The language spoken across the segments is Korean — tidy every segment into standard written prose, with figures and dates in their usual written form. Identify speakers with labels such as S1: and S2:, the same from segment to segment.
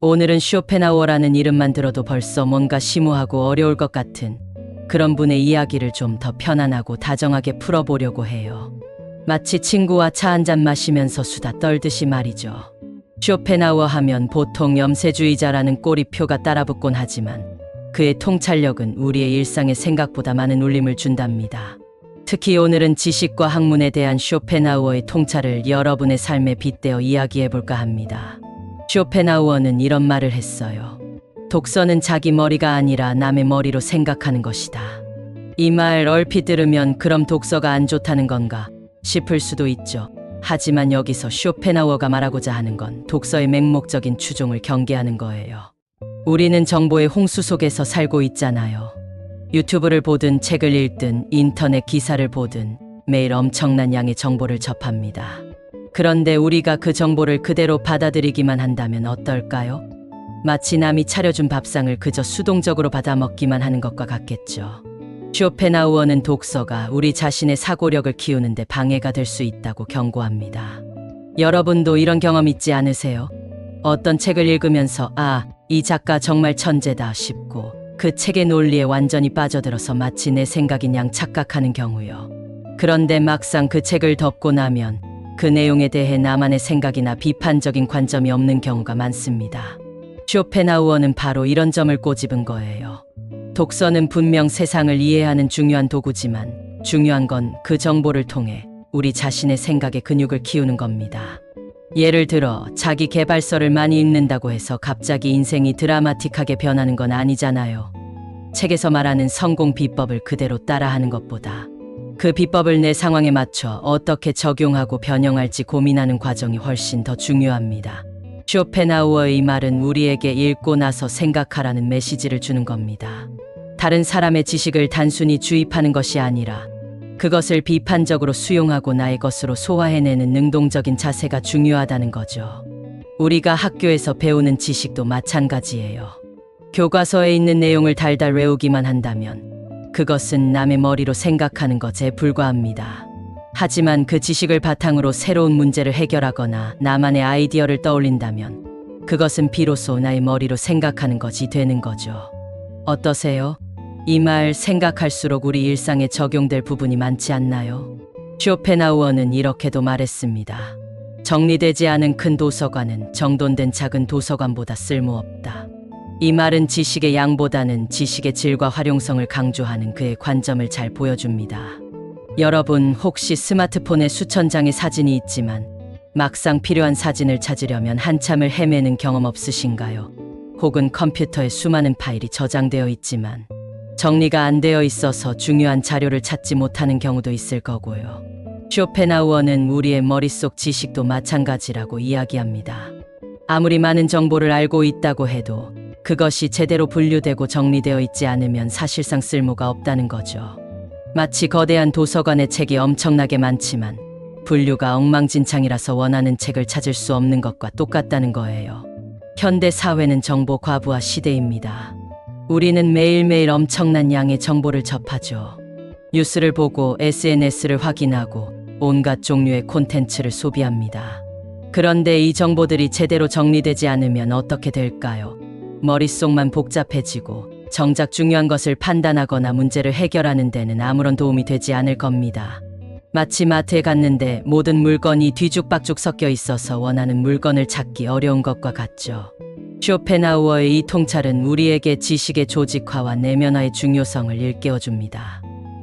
S1: 오늘은 쇼펜하우어라는 이름만 들어도 벌써 뭔가 심오하고 어려울 것 같은 그런 분의 이야기를 좀 더 편안하고 다정하게 풀어보려고 해요. 마치 친구와 차 한잔 마시면서 수다 떨듯이 말이죠. 쇼펜하우어 하면 보통 염세주의자라는 꼬리표가 따라붙곤 하지만 그의 통찰력은 우리의 일상에 생각보다 많은 울림을 준답니다. 특히 오늘은 지식과 학문에 대한 쇼펜하우어의 통찰을 여러분의 삶에 빗대어 이야기해볼까 합니다. 쇼펜하우어는 이런 말을 했어요. 독서는 자기 머리가 아니라 남의 머리로 생각하는 것이다. 이 말 얼핏 들으면 그럼 독서가 안 좋다는 건가 싶을 수도 있죠. 하지만 여기서 쇼펜하우어가 말하고자 하는 건 독서의 맹목적인 추종을 경계하는 거예요. 우리는 정보의 홍수 속에서 살고 있잖아요. 유튜브를 보든 책을 읽든 인터넷 기사를 보든 매일 엄청난 양의 정보를 접합니다. 그런데 우리가 그 정보를 그대로 받아들이기만 한다면 어떨까요? 마치 남이 차려준 밥상을 그저 수동적으로 받아먹기만 하는 것과 같겠죠. 쇼펜하우어는 독서가 우리 자신의 사고력을 키우는데 방해가 될 수 있다고 경고합니다. 여러분도 이런 경험 있지 않으세요? 어떤 책을 읽으면서 이 작가 정말 천재다 싶고 그 책의 논리에 완전히 빠져들어서 마치 내 생각인 양 착각하는 경우요. 그런데 막상 그 책을 덮고 나면 그 내용에 대해 나만의 생각이나 비판적인 관점이 없는 경우가 많습니다. 쇼펜하우어는 바로 이런 점을 꼬집은 거예요. 독서는 분명 세상을 이해하는 중요한 도구지만 중요한 건 그 정보를 통해 우리 자신의 생각의 근육을 키우는 겁니다. 예를 들어 자기 개발서를 많이 읽는다고 해서 갑자기 인생이 드라마틱하게 변하는 건 아니잖아요. 책에서 말하는 성공 비법을 그대로 따라하는 것보다 그 비법을 내 상황에 맞춰 어떻게 적용하고 변형할지 고민하는 과정이 훨씬 더 중요합니다. 쇼펜하우어의 이 말은 우리에게 읽고 나서 생각하라는 메시지를 주는 겁니다. 다른 사람의 지식을 단순히 주입하는 것이 아니라 그것을 비판적으로 수용하고 나의 것으로 소화해내는 능동적인 자세가 중요하다는 거죠. 우리가 학교에서 배우는 지식도 마찬가지예요. 교과서에 있는 내용을 달달 외우기만 한다면 그것은 남의 머리로 생각하는 것에 불과합니다. 하지만 그 지식을 바탕으로 새로운 문제를 해결하거나 나만의 아이디어를 떠올린다면 그것은 비로소 나의 머리로 생각하는 것이 되는 거죠. 어떠세요? 이 말 생각할수록 우리 일상에 적용될 부분이 많지 않나요? 쇼펜하우어는 이렇게도 말했습니다. 정리되지 않은 큰 도서관은 정돈된 작은 도서관보다 쓸모없다. 이 말은 지식의 양보다는 지식의 질과 활용성을 강조하는 그의 관점을 잘 보여줍니다. 여러분 혹시 스마트폰에 수천 장의 사진이 있지만 막상 필요한 사진을 찾으려면 한참을 헤매는 경험 없으신가요? 혹은 컴퓨터에 수많은 파일이 저장되어 있지만 정리가 안 되어 있어서 중요한 자료를 찾지 못하는 경우도 있을 거고요. 쇼펜하우어는 우리의 머릿속 지식도 마찬가지라고 이야기합니다. 아무리 많은 정보를 알고 있다고 해도 그것이 제대로 분류되고 정리되어 있지 않으면 사실상 쓸모가 없다는 거죠. 마치 거대한 도서관에 책이 엄청나게 많지만 분류가 엉망진창이라서 원하는 책을 찾을 수 없는 것과 똑같다는 거예요. 현대 사회는 정보 과부하 시대입니다. 우리는 매일매일 엄청난 양의 정보를 접하죠. 뉴스를 보고 SNS를 확인하고 온갖 종류의 콘텐츠를 소비합니다. 그런데 이 정보들이 제대로 정리되지 않으면 어떻게 될까요? 머릿속만 복잡해지고 정작 중요한 것을 판단하거나 문제를 해결하는 데는 아무런 도움이 되지 않을 겁니다. 마치 마트에 갔는데 모든 물건이 뒤죽박죽 섞여 있어서 원하는 물건을 찾기 어려운 것과 같죠. 쇼펜하우어의 이 통찰은 우리에게 지식의 조직화와 내면화의 중요성을 일깨워줍니다.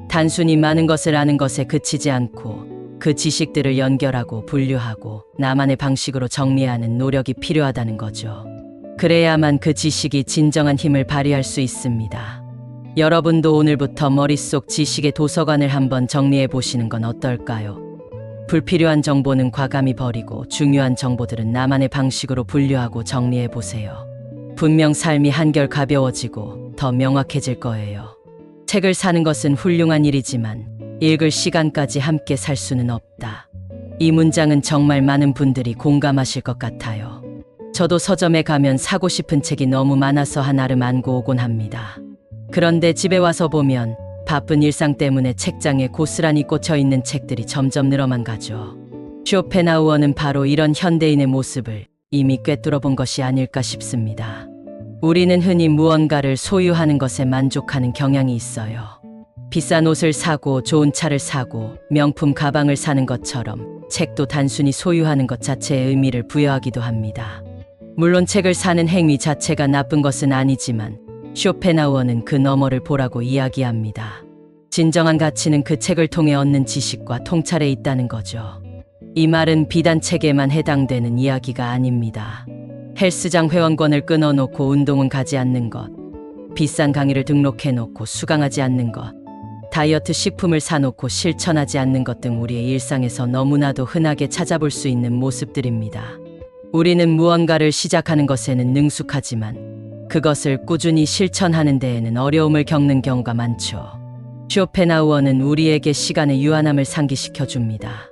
S1: 단순히 많은 것을 아는 것에 그치지 않고 그 지식들을 연결하고 분류하고 나만의 방식으로 정리하는 노력이 필요하다는 거죠. 그래야만 그 지식이 진정한 힘을 발휘할 수 있습니다. 여러분도 오늘부터 머릿속 지식의 도서관을 한번 정리해 보시는 건 어떨까요? 불필요한 정보는 과감히 버리고 중요한 정보들은 나만의 방식으로 분류하고 정리해 보세요. 분명 삶이 한결 가벼워지고 더 명확해질 거예요. 책을 사는 것은 훌륭한 일이지만 읽을 시간까지 함께 살 수는 없다. 이 문장은 정말 많은 분들이 공감하실 것 같아요. 저도 서점에 가면 사고 싶은 책이 너무 많아서 한아름 안고 오곤 합니다. 그런데 집에 와서 보면 바쁜 일상 때문에 책장에 고스란히 꽂혀 있는 책들이 점점 늘어만 가죠. 쇼펜하우어는 바로 이런 현대인의 모습을 이미 꿰뚫어 본 것이 아닐까 싶습니다. 우리는 흔히 무언가를 소유하는 것에 만족하는 경향이 있어요. 비싼 옷을 사고 좋은 차를 사고 명품 가방을 사는 것처럼 책도 단순히 소유하는 것 자체에 의미를 부여하기도 합니다. 물론 책을 사는 행위 자체가 나쁜 것은 아니지만 쇼펜하우어는 그 너머를 보라고 이야기합니다. 진정한 가치는 그 책을 통해 얻는 지식과 통찰에 있다는 거죠. 이 말은 비단 책에만 해당되는 이야기가 아닙니다. 헬스장 회원권을 끊어놓고 운동은 가지 않는 것, 비싼 강의를 등록해놓고 수강하지 않는 것, 다이어트 식품을 사놓고 실천하지 않는 것 등 우리의 일상에서 너무나도 흔하게 찾아볼 수 있는 모습들입니다. 우리는 무언가를 시작하는 것에는 능숙하지만 그것을 꾸준히 실천하는 데에는 어려움을 겪는 경우가 많죠. 쇼펜하우어는 우리에게 시간의 유한함을 상기시켜 줍니다.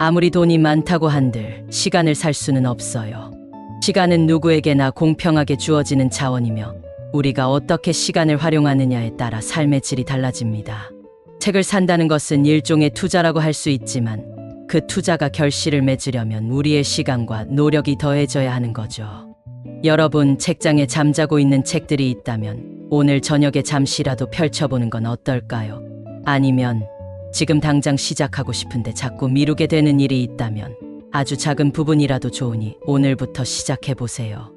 S1: 아무리 돈이 많다고 한들 시간을 살 수는 없어요. 시간은 누구에게나 공평하게 주어지는 자원이며 우리가 어떻게 시간을 활용하느냐에 따라 삶의 질이 달라집니다. 책을 산다는 것은 일종의 투자라고 할 수 있지만 그 투자가 결실을 맺으려면 우리의 시간과 노력이 더해져야 하는 거죠. 여러분, 책장에 잠자고 있는 책들이 있다면 오늘 저녁에 잠시라도 펼쳐보는 건 어떨까요? 아니면 지금 당장 시작하고 싶은데 자꾸 미루게 되는 일이 있다면 아주 작은 부분이라도 좋으니 오늘부터 시작해보세요.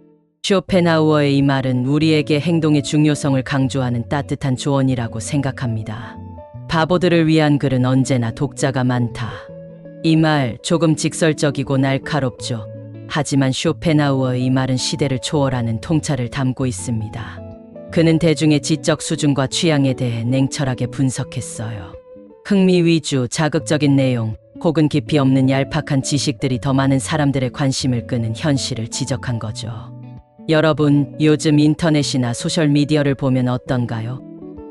S1: 쇼펜하우어의 이 말은 우리에게 행동의 중요성을 강조하는 따뜻한 조언이라고 생각합니다. 바보들을 위한 글은 언제나 독자가 많다. 이 말 조금 직설적이고 날카롭죠. 하지만 쇼펜하우어의 이 말은 시대를 초월하는 통찰을 담고 있습니다. 그는 대중의 지적 수준과 취향에 대해 냉철하게 분석했어요. 흥미 위주, 자극적인 내용, 혹은 깊이 없는 얄팍한 지식들이 더 많은 사람들의 관심을 끄는 현실을 지적한 거죠. 여러분, 요즘 인터넷이나 소셜미디어를 보면 어떤가요?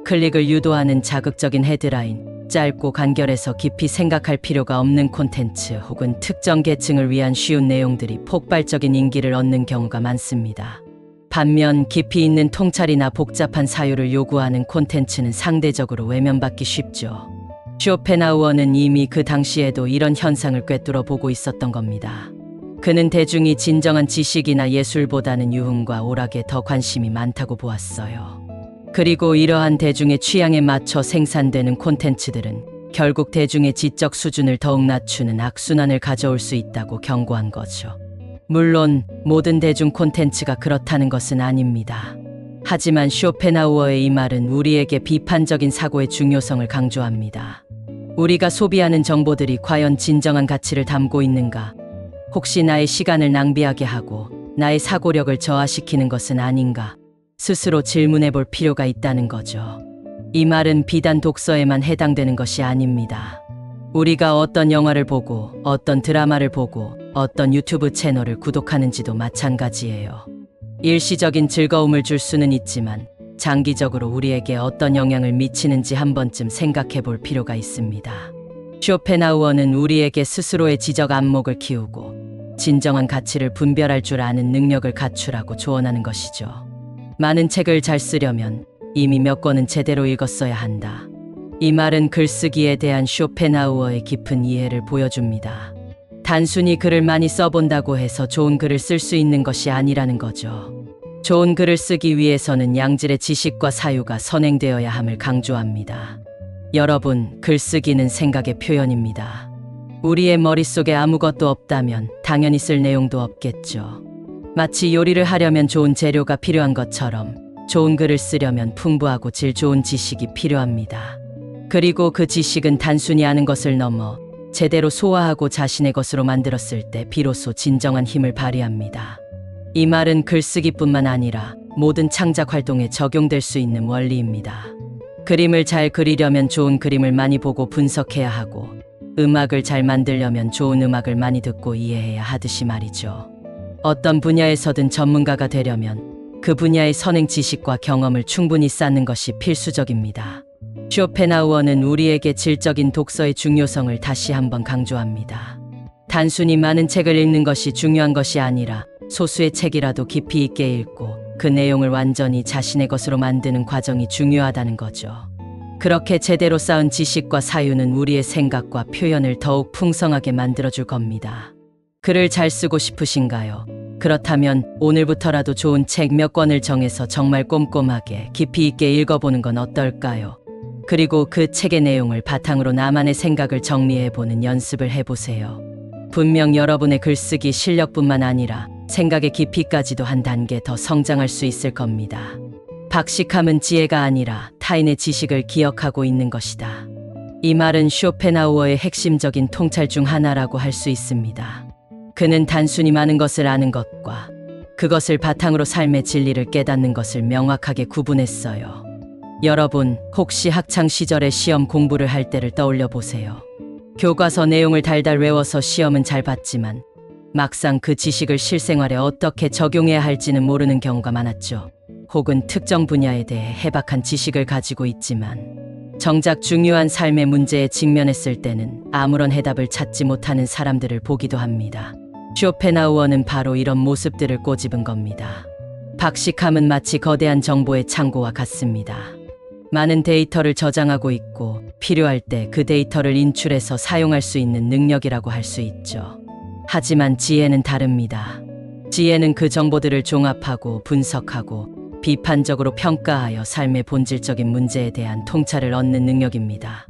S1: 클릭을 유도하는 자극적인 헤드라인, 짧고 간결해서 깊이 생각할 필요가 없는 콘텐츠 혹은 특정 계층을 위한 쉬운 내용들이 폭발적인 인기를 얻는 경우가 많습니다. 반면 깊이 있는 통찰이나 복잡한 사유를 요구하는 콘텐츠는 상대적으로 외면받기 쉽죠. 쇼펜하우어는 이미 그 당시에도 이런 현상을 꿰뚫어 보고 있었던 겁니다. 그는 대중이 진정한 지식이나 예술보다는 유흥과 오락에 더 관심이 많다고 보았어요. 그리고 이러한 대중의 취향에 맞춰 생산되는 콘텐츠들은 결국 대중의 지적 수준을 더욱 낮추는 악순환을 가져올 수 있다고 경고한 거죠. 물론 모든 대중 콘텐츠가 그렇다는 것은 아닙니다. 하지만 쇼펜하우어의 이 말은 우리에게 비판적인 사고의 중요성을 강조합니다. 우리가 소비하는 정보들이 과연 진정한 가치를 담고 있는가? 혹시 나의 시간을 낭비하게 하고 나의 사고력을 저하시키는 것은 아닌가? 스스로 질문해 볼 필요가 있다는 거죠. 이 말은 비단 독서에만 해당되는 것이 아닙니다. 우리가 어떤 영화를 보고, 어떤 드라마를 보고, 어떤 유튜브 채널을 구독하는지도 마찬가지예요. 일시적인 즐거움을 줄 수는 있지만 장기적으로 우리에게 어떤 영향을 미치는지 한 번쯤 생각해 볼 필요가 있습니다. 쇼펜하우어는 우리에게 스스로의 지적 안목을 키우고 진정한 가치를 분별할 줄 아는 능력을 갖추라고 조언하는 것이죠. 많은 책을 잘 쓰려면 이미 몇 권은 제대로 읽었어야 한다. 이 말은 글쓰기에 대한 쇼펜하우어의 깊은 이해를 보여줍니다. 단순히 글을 많이 써본다고 해서 좋은 글을 쓸 수 있는 것이 아니라는 거죠. 좋은 글을 쓰기 위해서는 양질의 지식과 사유가 선행되어야 함을 강조합니다. 여러분, 글쓰기는 생각의 표현입니다. 우리의 머릿속에 아무것도 없다면 당연히 쓸 내용도 없겠죠. 마치 요리를 하려면 좋은 재료가 필요한 것처럼 좋은 글을 쓰려면 풍부하고 질 좋은 지식이 필요합니다. 그리고 그 지식은 단순히 아는 것을 넘어 제대로 소화하고 자신의 것으로 만들었을 때 비로소 진정한 힘을 발휘합니다. 이 말은 글쓰기뿐만 아니라 모든 창작 활동에 적용될 수 있는 원리입니다. 그림을 잘 그리려면 좋은 그림을 많이 보고 분석해야 하고, 음악을 잘 만들려면 좋은 음악을 많이 듣고 이해해야 하듯이 말이죠. 어떤 분야에서든 전문가가 되려면 그 분야의 선행 지식과 경험을 충분히 쌓는 것이 필수적입니다. 쇼펜하우어는 우리에게 질적인 독서의 중요성을 다시 한번 강조합니다. 단순히 많은 책을 읽는 것이 중요한 것이 아니라 소수의 책이라도 깊이 있게 읽고 그 내용을 완전히 자신의 것으로 만드는 과정이 중요하다는 거죠. 그렇게 제대로 쌓은 지식과 사유는 우리의 생각과 표현을 더욱 풍성하게 만들어줄 겁니다. 글을 잘 쓰고 싶으신가요? 그렇다면 오늘부터라도 좋은 책 몇 권을 정해서 정말 꼼꼼하게 깊이 있게 읽어보는 건 어떨까요? 그리고 그 책의 내용을 바탕으로 나만의 생각을 정리해보는 연습을 해보세요. 분명 여러분의 글쓰기 실력뿐만 아니라 생각의 깊이까지도 한 단계 더 성장할 수 있을 겁니다. 박식함은 지혜가 아니라 타인의 지식을 기억하고 있는 것이다. 이 말은 쇼펜하우어의 핵심적인 통찰 중 하나라고 할 수 있습니다. 그는 단순히 많은 것을 아는 것과 그것을 바탕으로 삶의 진리를 깨닫는 것을 명확하게 구분했어요. 여러분, 혹시 학창 시절에 시험 공부를 할 때를 떠올려 보세요. 교과서 내용을 달달 외워서 시험은 잘 봤지만 막상 그 지식을 실생활에 어떻게 적용해야 할지는 모르는 경우가 많았죠. 혹은 특정 분야에 대해 해박한 지식을 가지고 있지만 정작 중요한 삶의 문제에 직면했을 때는 아무런 해답을 찾지 못하는 사람들을 보기도 합니다. 쇼펜하우어는 바로 이런 모습들을 꼬집은 겁니다. 박식함은 마치 거대한 정보의 창고와 같습니다. 많은 데이터를 저장하고 있고 필요할 때 그 데이터를 인출해서 사용할 수 있는 능력이라고 할 수 있죠. 하지만 지혜는 다릅니다. 지혜는 그 정보들을 종합하고 분석하고 비판적으로 평가하여 삶의 본질적인 문제에 대한 통찰을 얻는 능력입니다.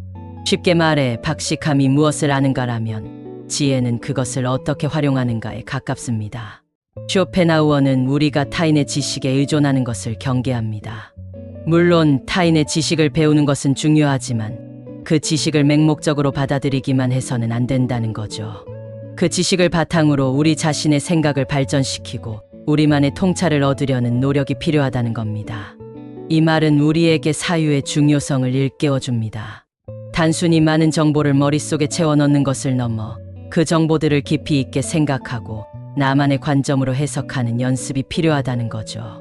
S1: 쉽게 말해 박식함이 무엇을 아는가라면 지혜는 그것을 어떻게 활용하는가에 가깝습니다. 쇼펜하우어는 우리가 타인의 지식에 의존하는 것을 경계합니다. 물론 타인의 지식을 배우는 것은 중요하지만 그 지식을 맹목적으로 받아들이기만 해서는 안 된다는 거죠. 그 지식을 바탕으로 우리 자신의 생각을 발전시키고 우리만의 통찰을 얻으려는 노력이 필요하다는 겁니다. 이 말은 우리에게 사유의 중요성을 일깨워줍니다. 단순히 많은 정보를 머릿속에 채워넣는 것을 넘어 그 정보들을 깊이 있게 생각하고 나만의 관점으로 해석하는 연습이 필요하다는 거죠.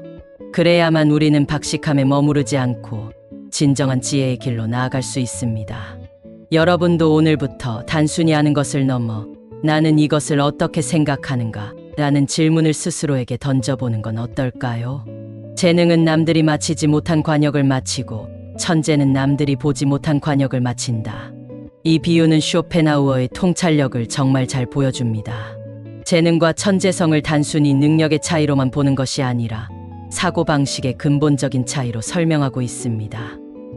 S1: 그래야만 우리는 박식함에 머무르지 않고 진정한 지혜의 길로 나아갈 수 있습니다. 여러분도 오늘부터 단순히 아는 것을 넘어 나는 이것을 어떻게 생각하는가? 라는 질문을 스스로에게 던져보는 건 어떨까요? 재능은 남들이 마치지 못한 관역을 마치고 천재는 남들이 보지 못한 관역을 마친다. 이 비유는 쇼펜하우어의 통찰력을 정말 잘 보여줍니다. 재능과 천재성을 단순히 능력의 차이로만 보는 것이 아니라 사고방식의 근본적인 차이로 설명하고 있습니다.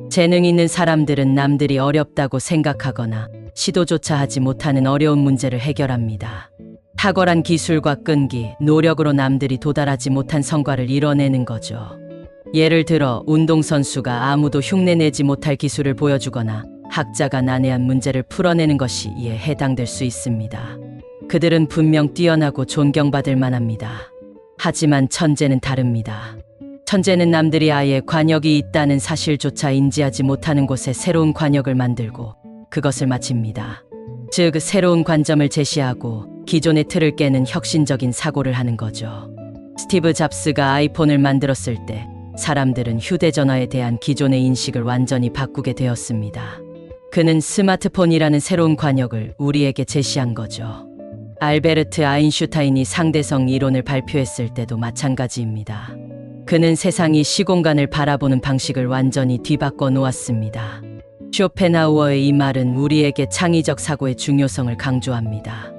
S1: 재능 있는 사람들은 남들이 어렵다고 생각하거나 시도조차 하지 못하는 어려운 문제를 해결합니다. 탁월한 기술과 끈기, 노력으로 남들이 도달하지 못한 성과를 이뤄내는 거죠. 예를 들어 운동선수가 아무도 흉내내지 못할 기술을 보여주거나 학자가 난해한 문제를 풀어내는 것이 이에 해당될 수 있습니다. 그들은 분명 뛰어나고 존경받을 만합니다. 하지만 천재는 다릅니다. 천재는 남들이 아예 관역이 있다는 사실조차 인지하지 못하는 곳에 새로운 관역을 만들고 그것을 마칩니다. 즉, 새로운 관점을 제시하고 기존의 틀을 깨는 혁신적인 사고를 하는 거죠. 스티브 잡스가 아이폰을 만들었을 때 사람들은 휴대전화에 대한 기존의 인식을 완전히 바꾸게 되었습니다. 그는 스마트폰이라는 새로운 관역을 우리에게 제시한 거죠. 알베르트 아인슈타인이 상대성 이론을 발표했을 때도 마찬가지입니다. 그는 세상이 시공간을 바라보는 방식을 완전히 뒤바꿔 놓았습니다. 쇼펜하우어의 이 말은 우리에게 창의적 사고의 중요성을 강조합니다.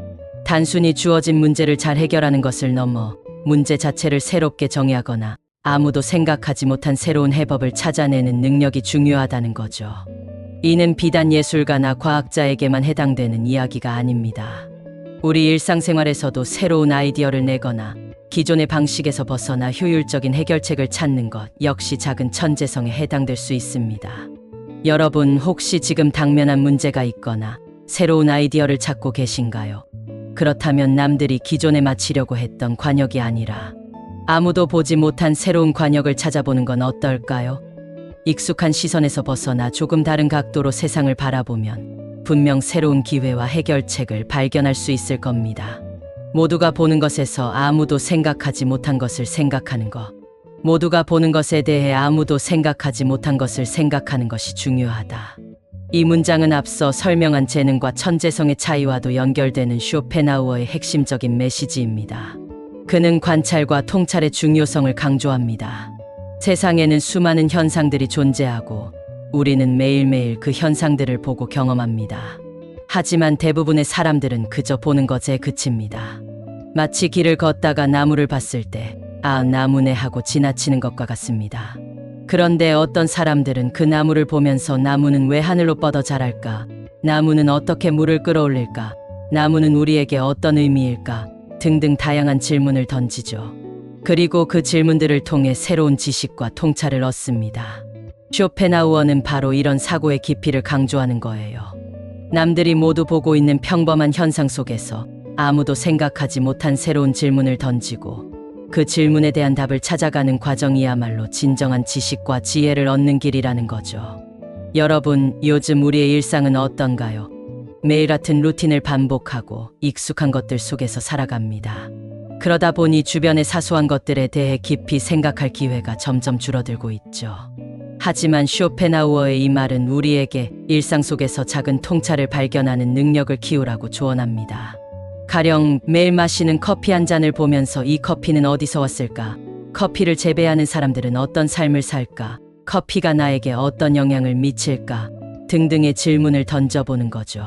S1: 단순히 주어진 문제를 잘 해결하는 것을 넘어 문제 자체를 새롭게 정의하거나 아무도 생각하지 못한 새로운 해법을 찾아내는 능력이 중요하다는 거죠. 이는 비단 예술가나 과학자에게만 해당되는 이야기가 아닙니다. 우리 일상생활에서도 새로운 아이디어를 내거나 기존의 방식에서 벗어나 효율적인 해결책을 찾는 것 역시 작은 천재성에 해당될 수 있습니다. 여러분, 혹시 지금 당면한 문제가 있거나 새로운 아이디어를 찾고 계신가요? 그렇다면 남들이 기존에 마치려고 했던 관역이 아니라 아무도 보지 못한 새로운 관역을 찾아보는 건 어떨까요? 익숙한 시선에서 벗어나 조금 다른 각도로 세상을 바라보면 분명 새로운 기회와 해결책을 발견할 수 있을 겁니다. 모두가 보는 것에서 아무도 생각하지 못한 것을 생각하는 것, 모두가 보는 것에 대해 아무도 생각하지 못한 것을 생각하는 것이 중요하다. 이 문장은 앞서 설명한 재능과 천재성의 차이와도 연결되는 쇼펜하우어의 핵심적인 메시지입니다. 그는 관찰과 통찰의 중요성을 강조합니다. 세상에는 수많은 현상들이 존재하고 우리는 매일매일 그 현상들을 보고 경험합니다. 하지만 대부분의 사람들은 그저 보는 것에 그칩니다. 마치 길을 걷다가 나무를 봤을 때 나무네 하고 지나치는 것과 같습니다. 그런데 어떤 사람들은 그 나무를 보면서 나무는 왜 하늘로 뻗어 자랄까? 나무는 어떻게 물을 끌어올릴까? 나무는 우리에게 어떤 의미일까? 등등 다양한 질문을 던지죠. 그리고 그 질문들을 통해 새로운 지식과 통찰을 얻습니다. 쇼펜하우어는 바로 이런 사고의 깊이를 강조하는 거예요. 남들이 모두 보고 있는 평범한 현상 속에서 아무도 생각하지 못한 새로운 질문을 던지고 그 질문에 대한 답을 찾아가는 과정이야말로 진정한 지식과 지혜를 얻는 길이라는 거죠. 여러분, 요즘 우리의 일상은 어떤가요? 매일 같은 루틴을 반복하고 익숙한 것들 속에서 살아갑니다. 그러다 보니 주변의 사소한 것들에 대해 깊이 생각할 기회가 점점 줄어들고 있죠. 하지만 쇼펜하우어의 이 말은 우리에게 일상 속에서 작은 통찰을 발견하는 능력을 키우라고 조언합니다. 가령 매일 마시는 커피 한 잔을 보면서 이 커피는 어디서 왔을까? 커피를 재배하는 사람들은 어떤 삶을 살까? 커피가 나에게 어떤 영향을 미칠까? 등등의 질문을 던져보는 거죠.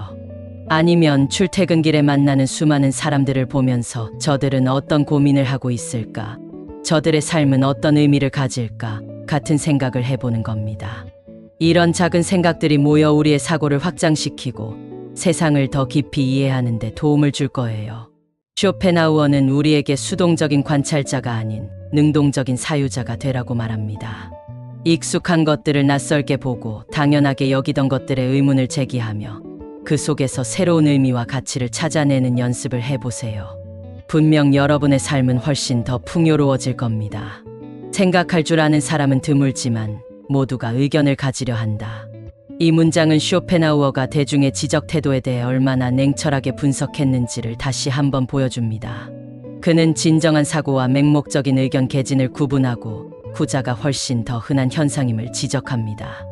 S1: 아니면 출퇴근길에 만나는 수많은 사람들을 보면서 저들은 어떤 고민을 하고 있을까? 저들의 삶은 어떤 의미를 가질까? 같은 생각을 해보는 겁니다. 이런 작은 생각들이 모여 우리의 사고를 확장시키고 세상을 더 깊이 이해하는 데 도움을 줄 거예요. 쇼펜하우어는 우리에게 수동적인 관찰자가 아닌 능동적인 사유자가 되라고 말합니다. 익숙한 것들을 낯설게 보고 당연하게 여기던 것들에 의문을 제기하며 그 속에서 새로운 의미와 가치를 찾아내는 연습을 해보세요. 분명 여러분의 삶은 훨씬 더 풍요로워질 겁니다. 생각할 줄 아는 사람은 드물지만 모두가 의견을 가지려 한다. 이 문장은 쇼펜하우어가 대중의 지적 태도에 대해 얼마나 냉철하게 분석했는지를 다시 한번 보여줍니다. 그는 진정한 사고와 맹목적인 의견 개진을 구분하고 후자가 훨씬 더 흔한 현상임을 지적합니다.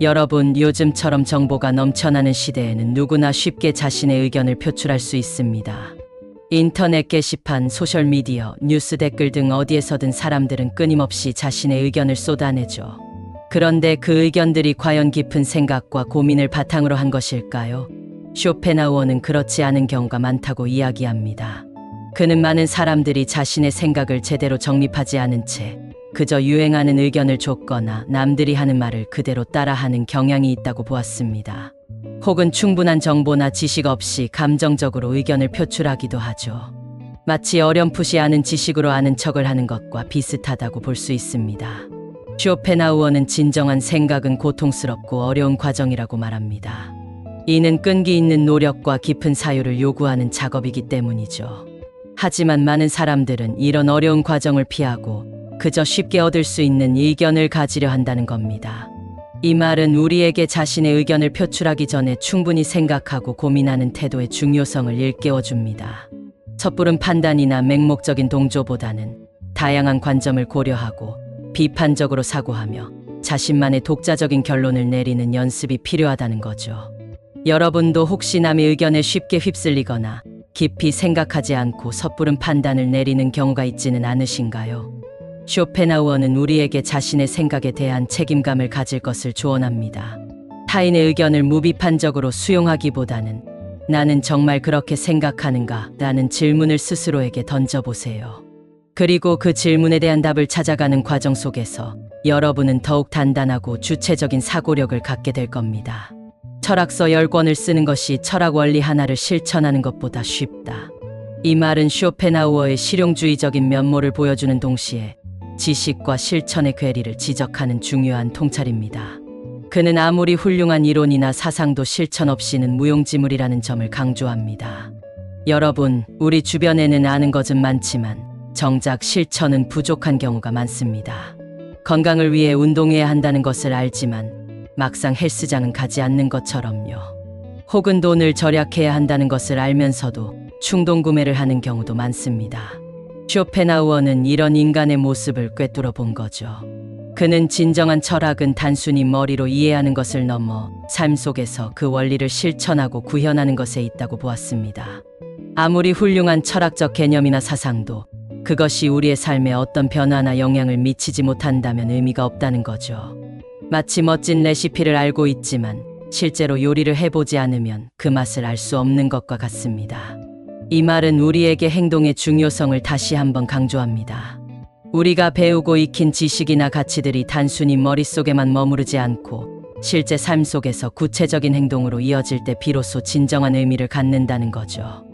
S1: 여러분, 요즘처럼 정보가 넘쳐나는 시대에는 누구나 쉽게 자신의 의견을 표출할 수 있습니다. 인터넷 게시판, 소셜미디어, 뉴스 댓글 등 어디에서든 사람들은 끊임없이 자신의 의견을 쏟아내죠. 그런데 그 의견들이 과연 깊은 생각과 고민을 바탕으로 한 것일까요? 쇼펜하우어는 그렇지 않은 경우가 많다고 이야기합니다. 그는 많은 사람들이 자신의 생각을 제대로 정립하지 않은 채 그저 유행하는 의견을 줬거나 남들이 하는 말을 그대로 따라하는 경향이 있다고 보았습니다. 혹은 충분한 정보나 지식 없이 감정적으로 의견을 표출하기도 하죠. 마치 어렴풋이 아는 지식으로 아는 척을 하는 것과 비슷하다고 볼 수 있습니다. 쇼펜하우어는 진정한 생각은 고통스럽고 어려운 과정이라고 말합니다. 이는 끈기 있는 노력과 깊은 사유를 요구하는 작업이기 때문이죠. 하지만 많은 사람들은 이런 어려운 과정을 피하고 그저 쉽게 얻을 수 있는 의견을 가지려 한다는 겁니다. 이 말은 우리에게 자신의 의견을 표출하기 전에 충분히 생각하고 고민하는 태도의 중요성을 일깨워줍니다. 섣부른 판단이나 맹목적인 동조보다는 다양한 관점을 고려하고 비판적으로 사고하며 자신만의 독자적인 결론을 내리는 연습이 필요하다는 거죠. 여러분도 혹시 남의 의견에 쉽게 휩쓸리거나 깊이 생각하지 않고 섣부른 판단을 내리는 경우가 있지는 않으신가요? 쇼펜하우어는 우리에게 자신의 생각에 대한 책임감을 가질 것을 조언합니다. 타인의 의견을 무비판적으로 수용하기보다는 나는 정말 그렇게 생각하는가? 라는 질문을 스스로에게 던져보세요. 그리고 그 질문에 대한 답을 찾아가는 과정 속에서 여러분은 더욱 단단하고 주체적인 사고력을 갖게 될 겁니다. 철학서 10권을 쓰는 것이 철학 원리 하나를 실천하는 것보다 쉽다. 이 말은 쇼펜하우어의 실용주의적인 면모를 보여주는 동시에 지식과 실천의 괴리를 지적하는 중요한 통찰입니다. 그는 아무리 훌륭한 이론이나 사상도 실천 없이는 무용지물이라는 점을 강조합니다. 여러분, 우리 주변에는 아는 것은 많지만 정작 실천은 부족한 경우가 많습니다. 건강을 위해 운동해야 한다는 것을 알지만 막상 헬스장은 가지 않는 것처럼요. 혹은 돈을 절약해야 한다는 것을 알면서도 충동 구매를 하는 경우도 많습니다. 쇼펜하우어는 이런 인간의 모습을 꿰뚫어 본 거죠. 그는 진정한 철학은 단순히 머리로 이해하는 것을 넘어 삶 속에서 그 원리를 실천하고 구현하는 것에 있다고 보았습니다. 아무리 훌륭한 철학적 개념이나 사상도 그것이 우리의 삶에 어떤 변화나 영향을 미치지 못한다면 의미가 없다는 거죠. 마치 멋진 레시피를 알고 있지만 실제로 요리를 해보지 않으면 그 맛을 알 수 없는 것과 같습니다. 이 말은 우리에게 행동의 중요성을 다시 한번 강조합니다. 우리가 배우고 익힌 지식이나 가치들이 단순히 머릿속에만 머무르지 않고 실제 삶 속에서 구체적인 행동으로 이어질 때 비로소 진정한 의미를 갖는다는 거죠.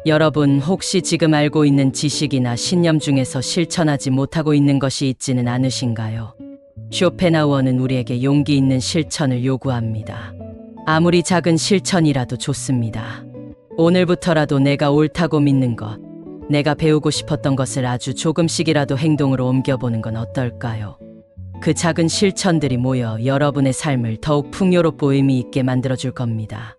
S1: 여러분, 혹시 지금 알고 있는 지식이나 신념 중에서 실천하지 못하고 있는 것이 있지는 않으신가요? 쇼펜하우어는 우리에게 용기 있는 실천을 요구합니다. 아무리 작은 실천이라도 좋습니다. 오늘부터라도 내가 옳다고 믿는 것, 내가 배우고 싶었던 것을 아주 조금씩이라도 행동으로 옮겨보는 건 어떨까요? 그 작은 실천들이 모여 여러분의 삶을 더욱 풍요롭고 의미 있게 만들어줄 겁니다.